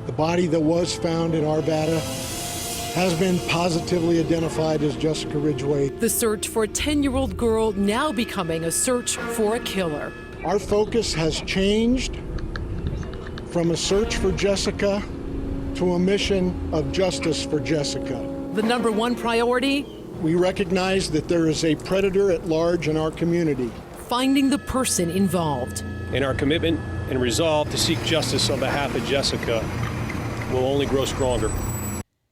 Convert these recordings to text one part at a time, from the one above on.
The body that was found in Arvada has been positively identified as Jessica Ridgeway. The search for a 10-year-old girl now becoming a search for a killer. Our focus has changed from a search for Jessica to a mission of justice for Jessica. The #1 priority? We recognize that there is a predator at large in our community. Finding the person involved. And our commitment and resolve to seek justice on behalf of Jessica will only grow stronger.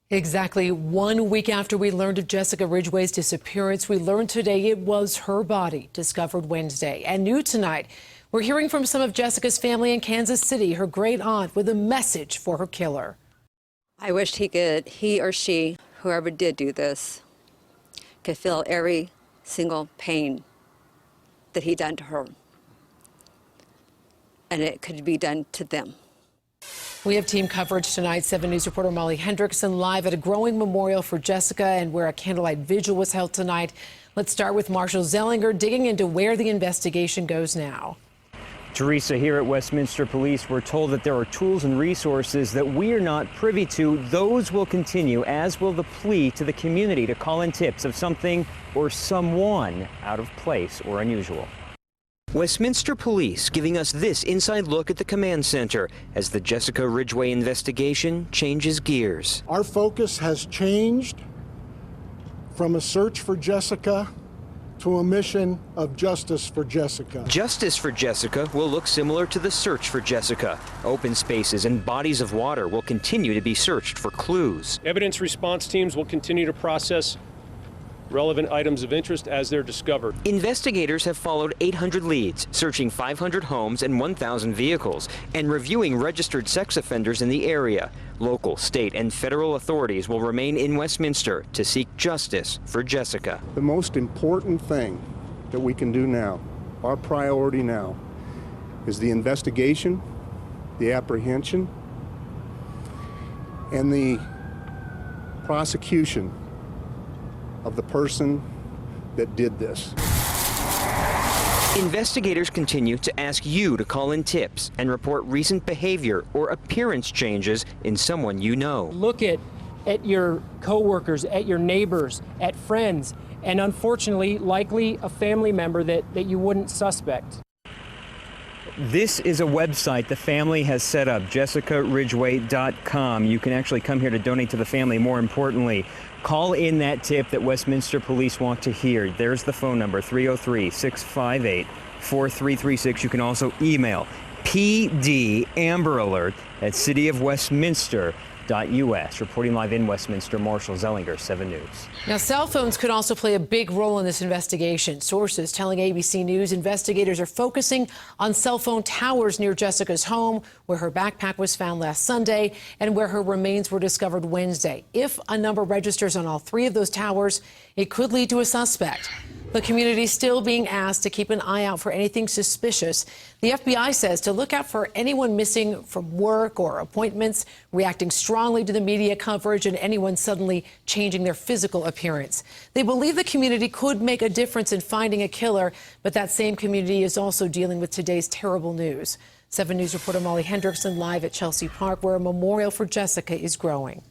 Exactly 1 week after we learned of Jessica Ridgeway's disappearance, we learned today it was her body discovered Wednesday. And new tonight, we're hearing from some of Jessica's family in Kansas City, her great aunt, with a message for her killer. I wished he or she, whoever did do this, could feel every single pain that he done to her. And it could be done to them. We have team coverage tonight. 7 News reporter Molly Hendrickson live at a growing memorial for Jessica and where a candlelight vigil was held tonight. Let's start with Marshall Zellinger digging into where the investigation goes now. Teresa, here at Westminster Police, we're told that there are tools and resources that we are not privy to. Those will continue, as will the plea to the community to call in tips of something or someone out of place or unusual. Westminster Police giving us this inside look at the command center as the Jessica Ridgeway investigation changes gears. Our focus has changed from a search for Jessica to a mission of justice for Jessica. Justice for Jessica will look similar to the search for Jessica. Open spaces and bodies of water will continue to be searched for clues. Evidence response teams will continue to process relevant items of interest as they're discovered. Investigators have followed 800 leads, searching 500 homes and 1,000 vehicles, and reviewing registered sex offenders in the area. Local, state, and federal authorities will remain in Westminster to seek justice for Jessica. The most important thing that we can do now, our priority now, is the investigation, the apprehension, and the prosecution of the person that did this. Investigators continue to ask you to call in tips and report recent behavior or appearance changes in someone you know. Look at your coworkers, at your neighbors, at friends, and unfortunately, likely a family member that you wouldn't suspect. This is a website the family has set up, jessicaridgeway.com. You can actually come here to donate to the family. More importantly, call in that tip that Westminster Police want to hear. There's the phone number, 303-658-4336. You can also email PD Amber Alert at cityofwestminster.us. Reporting live in Westminster, Marshall Zellinger, 7 News. Now, cell phones could also play a big role in this investigation. Sources telling ABC News investigators are focusing on cell phone towers near Jessica's home, where her backpack was found last Sunday and where her remains were discovered Wednesday. If a number registers on all 3 of those towers, it could lead to a suspect. The community is still being asked to keep an eye out for anything suspicious. The FBI says to look out for anyone missing from work or appointments, reacting strongly to the media coverage, and anyone suddenly changing their physical appearance. They believe the community could make a difference in finding a killer, but that same community is also dealing with today's terrible news. 7 News reporter Molly Hendrickson live at Chelsea Park, where a memorial for Jessica is growing.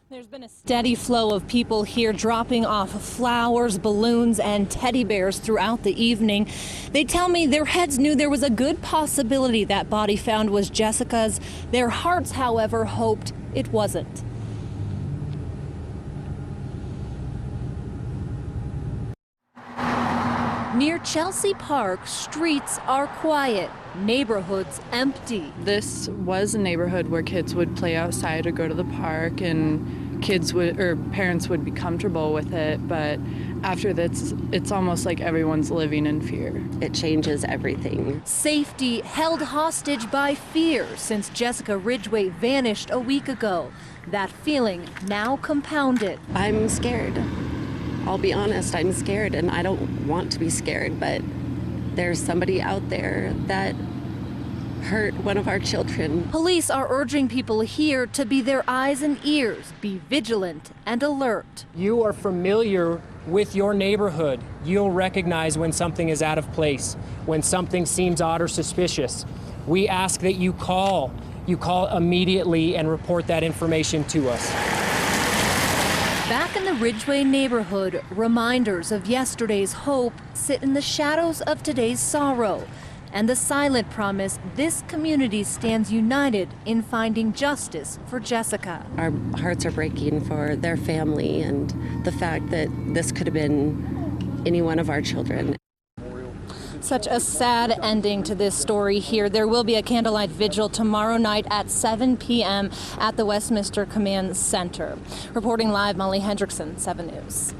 There's been a steady flow of people here dropping off flowers, balloons, and teddy bears throughout the evening. They tell me their heads knew there was a good possibility that body found was Jessica's. Their hearts, however, hoped it wasn't. Near Chelsea Park, streets are quiet, neighborhoods empty. This was a neighborhood where kids would play outside or go to the park, and parents would be comfortable with it, but after this, it's almost like everyone's living in fear. It changes everything. Safety held hostage by fear since Jessica Ridgeway vanished a week ago. That feeling now compounded. I'm scared. I'll be honest, I'm scared, and I don't want to be scared, but there's somebody out there that hurt one of our children. Police are urging people here to be their eyes and ears, be vigilant and alert. You are familiar with your neighborhood. You'll recognize when something is out of place, when something seems odd or suspicious. We ask that you call you call immediately and report that information to us. Back in the Ridgeway neighborhood, reminders of yesterday's hope sit in the shadows of today's sorrow, and the silent promise this community stands united in finding justice for Jessica. Our hearts are breaking for their family and the fact that this could have been any one of our children. Such a sad ending to this story here. There will be a candlelight vigil tomorrow night at 7 p.m. at the Westminster Command Center. Reporting live, Molly Hendrickson, 7 News.